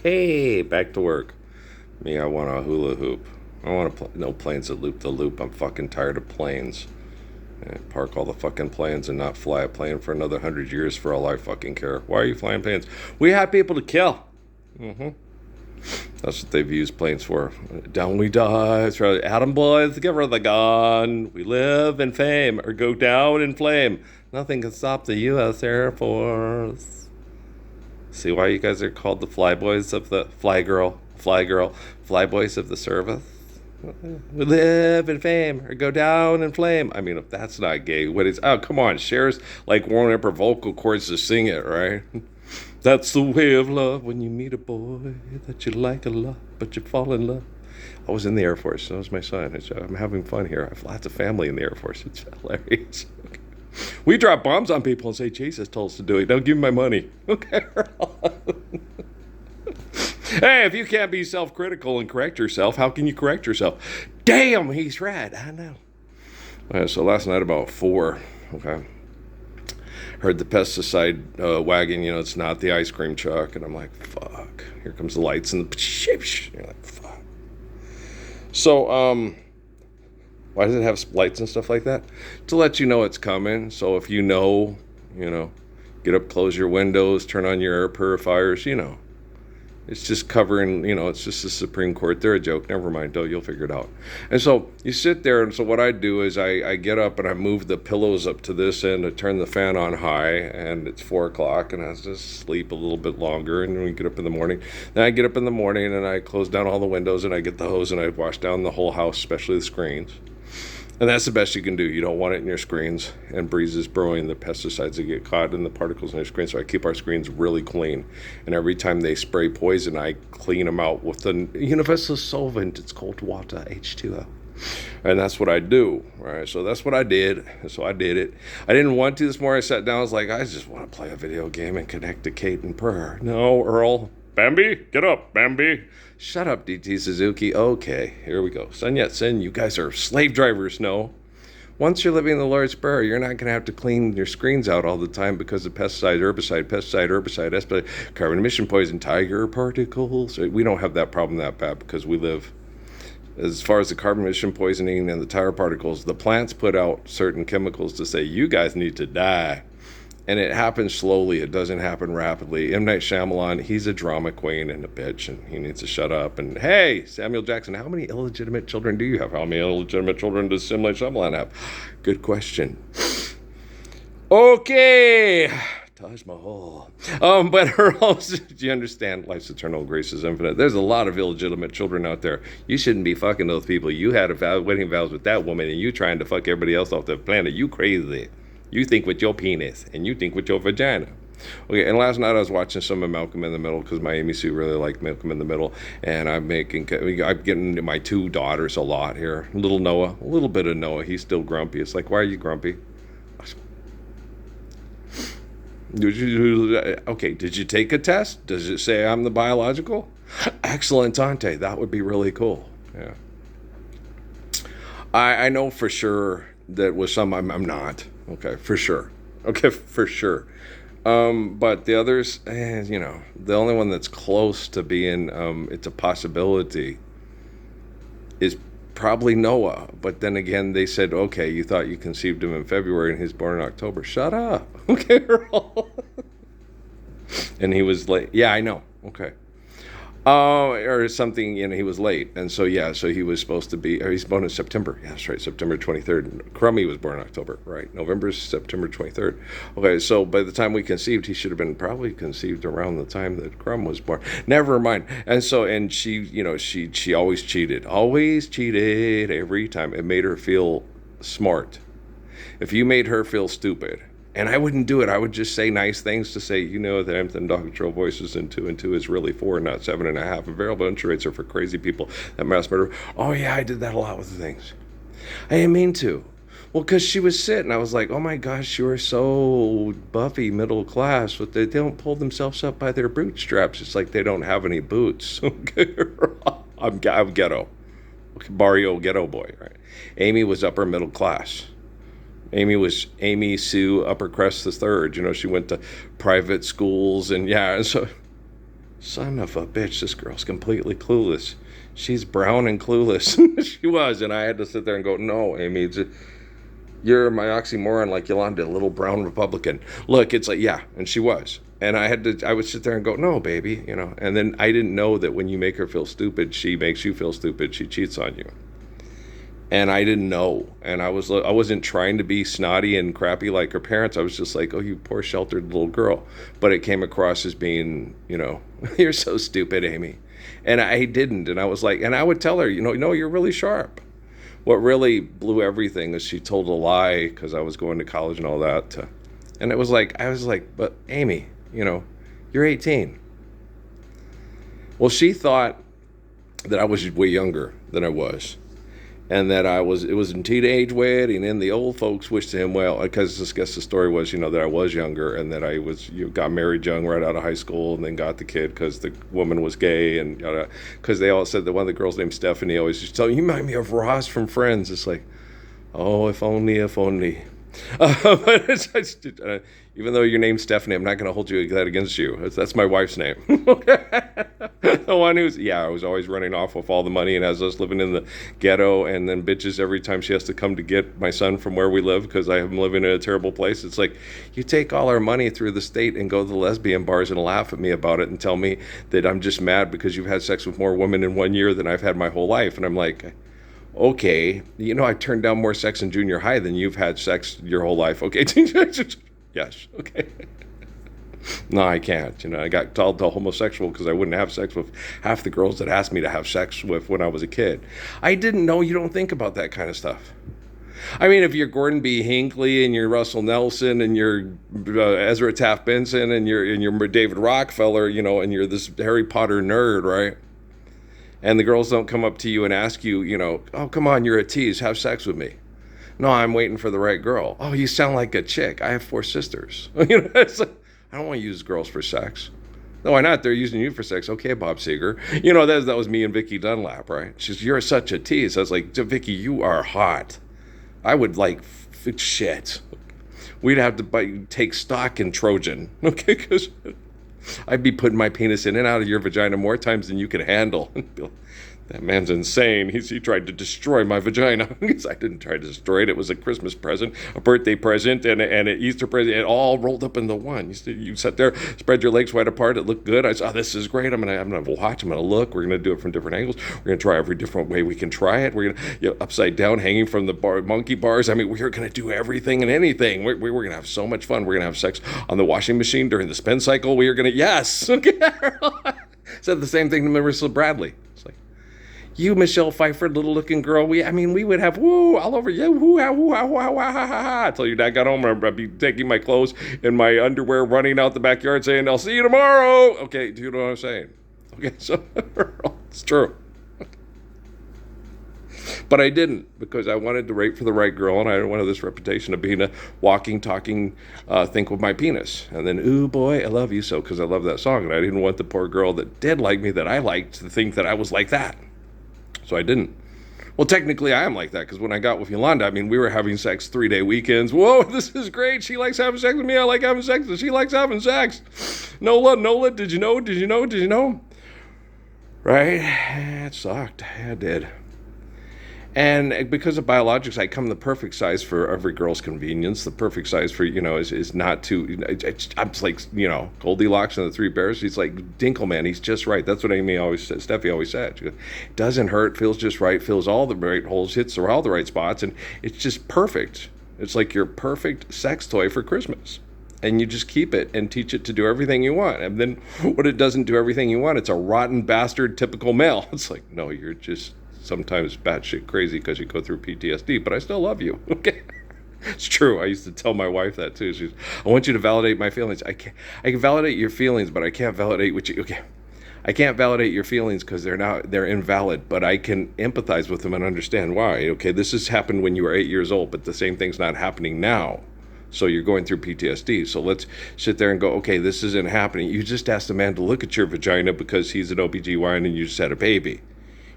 Okay, back to work. Me, I want a hula hoop. I want to no planes that loop the loop. I'm fucking tired of planes. And park all the fucking planes and not fly a plane for another 100 years for all I fucking care. Why are you flying planes? We have people to kill. Mm-hmm. That's what they've used planes for. Down we die. Atom boys, give her the gun. We live in fame or go down in flame. Nothing can stop the U.S. Air Force. See why you guys are called the flyboys of the fly girl, flyboys of the service? We live in fame or go down in flame. I mean, if that's not gay, what is? Oh, come on. Cher's like warming up her vocal cords to sing it, right? That's the way of love when you meet a boy that you like a lot, but you fall in love. I was in the Air Force. That was my son. I'm having fun here. I have lots of family in the Air Force. It's hilarious. Okay. We drop bombs on people and say, Jesus told us to do it. Don't give me my money. Okay. Hey, if you can't be self-critical and correct yourself, how can you correct yourself? Damn, he's right. I know. All right, so last night about 4, okay, heard the pesticide wagon. You know, it's not the ice cream truck. And I'm like, fuck. Here comes the lights and the... You're like, fuck. So, why does it have lights and stuff like that? To let you know it's coming. So if you know, get up, close your windows, turn on your air purifiers, It's just covering, it's just the Supreme Court. They're a joke. Never mind, though. You'll figure it out. And so you sit there, and so what I do is I get up and I move the pillows up to this end. I turn the fan on high, and it's 4 o'clock, and I just sleep a little bit longer, and then we get up in the morning. Then I get up in the morning, and I close down all the windows, and I get the hose, and I wash down the whole house, especially the screens. And that's the best you can do. You don't want it in your screens. And breezes brewing the pesticides that get caught in the particles in your screen. So I keep our screens really clean. And every time they spray poison, I clean them out with the universal solvent. It's called water, H2O. And that's what I do, right? So that's what I did. So I did it. I didn't want to this morning. I sat down. I was like, I just want to play a video game and connect to Kate in prayer. No, Earl. Bambi, get up, Bambi. Shut up, DT Suzuki. Okay, here we go. Sun Yat-sen, you guys are slave drivers, no? Once you're living in the Lord's Prayer, you're not going to have to clean your screens out all the time because of pesticide, herbicide, carbon emission poison, tiger particles. We don't have that problem that bad because we live, as far as the carbon emission poisoning and the tire particles, the plants put out certain chemicals to say, you guys need to die. And it happens slowly. It doesn't happen rapidly. M. Night Shyamalan, he's a drama queen and a bitch, and he needs to shut up. And hey, Samuel Jackson, how many illegitimate children do you have? How many illegitimate children does M. Night Shyamalan have? Good question. Okay. Taj Mahal. But do you understand? Life's eternal, grace is infinite. There's a lot of illegitimate children out there. You shouldn't be fucking those people. You had wedding vows with that woman, and you trying to fuck everybody else off the planet. You crazy. You think with your penis, and you think with your vagina. Okay, and last night I was watching some of Malcolm in the Middle because my Amy Sue really liked Malcolm in the Middle, and I'm getting to my 2 daughters a lot here. Little Noah, a little bit of Noah. He's still grumpy. It's like, why are you grumpy? Okay, did you take a test? Does it say I'm the biological? Excellent, Tante. That would be really cool. Yeah. I know for sure that with some I'm not. Okay, for sure. But the others, the only one that's close to being, it's a possibility, is probably Noah. But then again, they said, okay, you thought you conceived him in February and he's born in October. Shut up. Okay, Earl. And he was late. Yeah, I know. Okay. Or something, he was late. And so, so he was supposed to be, he's born in September. Yeah, that's right, September 23rd. Crummy was born in October, right? November, September 23rd. Okay, so by the time we conceived, he should have been probably conceived around the time that Crumb was born. Never mind. And so, and she, she always cheated every time. It made her feel smart. If you made her feel stupid, and I wouldn't do it. I would just say nice things to say, that Empton dog control voices and 2 and 2 is really 4, not 7.5. And variable entry rates are for crazy people that mass murder. Oh yeah, I did that a lot with the things. I didn't mean to. Well, because she was sitting, I was like, oh my gosh, you are so buffy middle class. But they don't pull themselves up by their bootstraps. It's like they don't have any boots. I'm ghetto. Barrio ghetto boy, right? Amy was upper middle class. Amy was Amy Sue Uppercrest the third. She went to private schools and so son of a bitch, this girl's completely clueless. She's brown and clueless. She was, and I had to sit there and go, no, Amy, you're my oxymoron like Yolanda, little brown Republican. Look, it's like, yeah, and she was. And I would sit there and go, no, baby, And then I didn't know that when you make her feel stupid, she makes you feel stupid. She cheats on you. And I didn't know. And I wasn't trying to be snotty and crappy like her parents. I was just like, oh, you poor sheltered little girl. But it came across as being, you're so stupid, Amy. And I didn't. And I was like, and I would tell her, no, you're really sharp. What really blew everything is she told a lie because I was going to college and all that. And I was like, but Amy, you're 18. Well, she thought that I was way younger than I was. And that it was in teenage wedding, and the old folks wished him well, because I guess the story was, that I was younger, and that I got married young right out of high school, and then got the kid because the woman was gay, and because they all said that one of the girls named Stephanie always used to tell me, you remind me of Ross from Friends. It's like, oh, if only, if only. But even though your name's Stephanie, I'm not going to hold that against you. That's my wife's name. The one who's, I was always running off with all the money and has us living in the ghetto, and then bitches every time she has to come to get my son from where we live because I have him living in a terrible place. It's like, you take all our money through the state and go to the lesbian bars and laugh at me about it and tell me that I'm just mad because you've had sex with more women in 1 year than I've had my whole life. And I'm like, okay, I turned down more sex in junior high than you've had sex your whole life. Okay. Yes. Okay. No, I can't. I got called homosexual because I wouldn't have sex with half the girls that asked me to have sex with when I was a kid. I didn't know you don't think about that kind of stuff. I mean, if you're Gordon B. Hinckley and you're Russell Nelson and you're Ezra Taft Benson and you're David Rockefeller, and you're this Harry Potter nerd, right? And the girls don't come up to you and ask you, oh, come on, you're a tease, have sex with me. No, I'm waiting for the right girl. Oh, you sound like a chick. I have 4 sisters. It's like, I don't want to use girls for sex. No, why not? They're using you for sex. Okay, Bob Seger. That was me and Vicky Dunlap, right? She's, you're such a tease. I was like, Vicky, you are hot. I would shit. We'd have to take stock in Trojan, okay? Because I'd be putting my penis in and out of your vagina more times than you can handle. That man's insane. He tried to destroy my vagina. Because I didn't try to destroy it. It was a Christmas present, a birthday present, and an Easter present. It all rolled up into one. You sat there, spread your legs wide apart. It looked good. I said, oh, this is great. I'm gonna watch. I'm gonna look. We're gonna do it from different angles. We're gonna try every different way we can try it. We're gonna upside down, hanging from the monkey bars. I mean, we're gonna do everything and anything. We're gonna have so much fun. We're gonna have sex on the washing machine during the spin cycle. We are gonna yes. Okay. Said the same thing to Marissa Bradley. You, Michelle Pfeiffer, little looking girl, we would have woo all over you, woo, ha, woo, ha, woo, ha, ha, ha, ha, ha. Until your dad got home, I'd be taking my clothes and my underwear, running out the backyard saying, I'll see you tomorrow. Okay, do you know what I'm saying? Okay, so it's true. But I didn't, because I wanted to wait for the right girl, and I didn't want this reputation of being a walking, talking, think with my penis. And then, ooh, boy, I love you so, because I love that song, and I didn't want the poor girl that did like me, that I liked, to think that I was like that. So I didn't. Well, technically, I am like that, because when I got with Yolanda, we were having sex 3-day weekends. Whoa, this is great. She likes having sex with me. I like having sex, and she likes having sex. Nola, did you know? Right? It sucked. It did. And because of biologics, I come the perfect size for every girl's convenience. The perfect size for, is not too, I'm like, Goldilocks and the Three Bears. He's like, Dinkelman, he's just right. That's what Steffi always said. She goes, doesn't hurt, feels just right, fills all the right holes, hits all the right spots, and it's just perfect. It's like your perfect sex toy for Christmas. And you just keep it and teach it to do everything you want. And then when it doesn't do everything you want, it's a rotten bastard typical male. It's like, no, you're just sometimes batshit crazy because you go through PTSD, but I still love you. Okay, it's true. I used to tell my wife that too. She's, I want you to validate my feelings. I can validate your feelings, but I can't validate what you. Okay, I can't validate your feelings because they're invalid. But I can empathize with them and understand why. Okay, this has happened when you were 8 years old, but the same thing's not happening now. So you're going through PTSD. So let's sit there and go, okay, this isn't happening. You just asked a man to look at your vagina because he's an OBGYN and you just had a baby.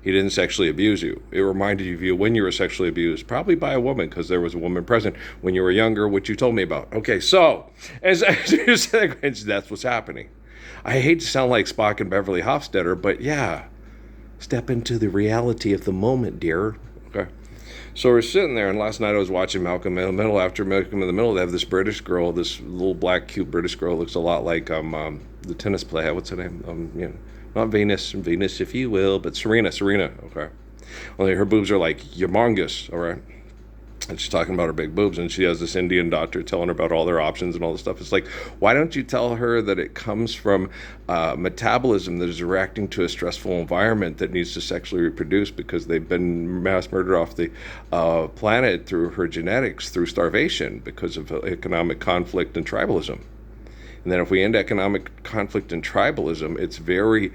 He didn't sexually abuse you. It reminded you of you when you were sexually abused, probably by a woman, because there was a woman present when you were younger, which you told me about. Okay, so as you said, that's what's happening. I hate to sound like Spock and Beverly Hofstadter, but yeah, step into the reality of the moment, dear. Okay. So we're sitting there, and last night I was watching Malcolm in the Middle. After Malcolm in the Middle, they have this British girl, this little black, cute British girl, looks a lot like the tennis player. What's her name? Not Venus, if you will, but Serena. Okay. Only her boobs are like humongous. All right. And she's talking about her big boobs, and she has this Indian doctor telling her about all their options and all this stuff. It's like, why don't you tell her that it comes from metabolism that is reacting to a stressful environment that needs to sexually reproduce because they've been mass murdered off the planet through her genetics, through starvation, because of economic conflict and tribalism. And then if we end economic conflict and tribalism, it's very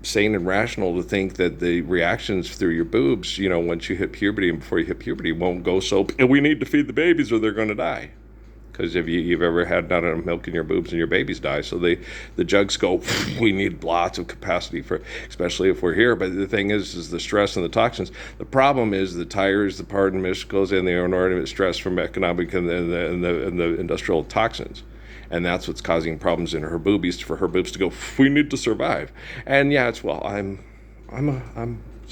sane and rational to think that the reactions through your boobs, once you hit puberty and before you hit puberty, won't go so, we need to feed the babies or they're going to die. Because if you've ever had not enough milk in your boobs and your babies die, so the jugs go, we need lots of capacity for, especially if we're here. But the thing is the stress and the toxins. The problem is the tires, the pardon, goes in the inordinate stress from economic and the industrial toxins. And that's what's causing problems in her boobies for her boobs to go, we need to survive. And yeah, Sun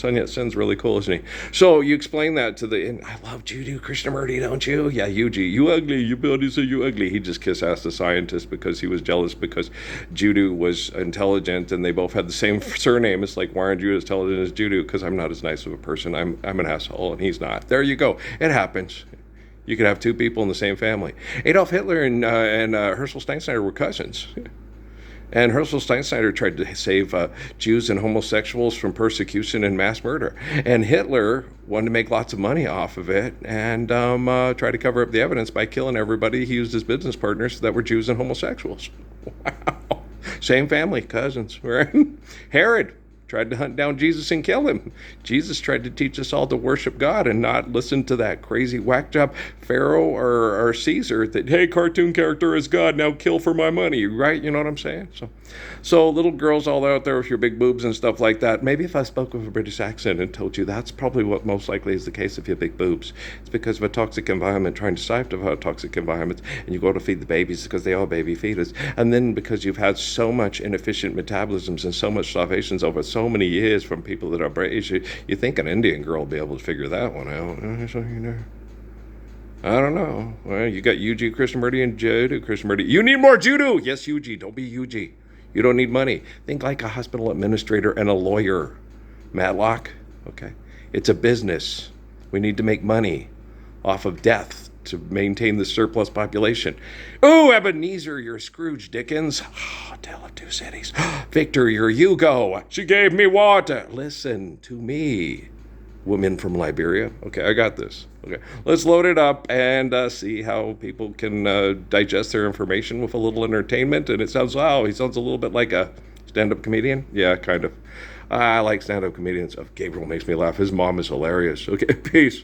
Yat-sen's really cool, isn't he? So you explain that and I love Judo Krishnamurti, don't you? Yeah, Yuji, you ugly, you buddy say you ugly. He just kiss-assed the scientist because he was jealous because Judo was intelligent and they both had the same surname. It's like, why aren't you as intelligent as Judo? Because I'm not as nice of a person. I'm an asshole and he's not. There you go. It happens. You could have two people in the same family. Adolf Hitler and Herschel Steinschneider were cousins. And Herschel Steinschneider tried to save Jews and homosexuals from persecution and mass murder. And Hitler wanted to make lots of money off of it and tried to cover up the evidence by killing everybody. He used his business partners that were Jews and homosexuals. Wow. Same family, cousins, right? Herod tried to hunt down Jesus and kill him. Jesus tried to teach us all to worship God and not listen to that crazy whack job Pharaoh or Caesar that, hey, cartoon character is God, now kill for my money, right? You know what I'm saying? So little girls all out there with your big boobs and stuff like that, maybe if I spoke with a British accent and told you that's probably what most likely is the case if you have big boobs. It's because of a toxic environment, trying to sift out toxic environments, and you go to feed the babies because they are baby feeders. And then because you've had so much inefficient metabolisms and so much starvations over so many years from people that are British, you think an Indian girl will be able to figure that one out. I don't know. Well, you got Yuji Krishnamurti and Judo Krishnamurti. You need more judo! Yes, Yuji. Don't be Yuji. You don't need money. Think like a hospital administrator and a lawyer. Matlock, okay? It's a business. We need to make money off of death to maintain the surplus population. Oh, Ebenezer, you're Scrooge Dickens. Oh, Tale of Two Cities. Victor, you're Hugo. She gave me water. Listen to me. Woman from Liberia. Okay, I got this. Okay, let's load it up and see how people can digest their information with a little entertainment. And it sounds, wow, he sounds a little bit like a stand-up comedian. Yeah, kind of. I like stand-up comedians. Gabriel makes me laugh. His mom is hilarious. Okay, peace.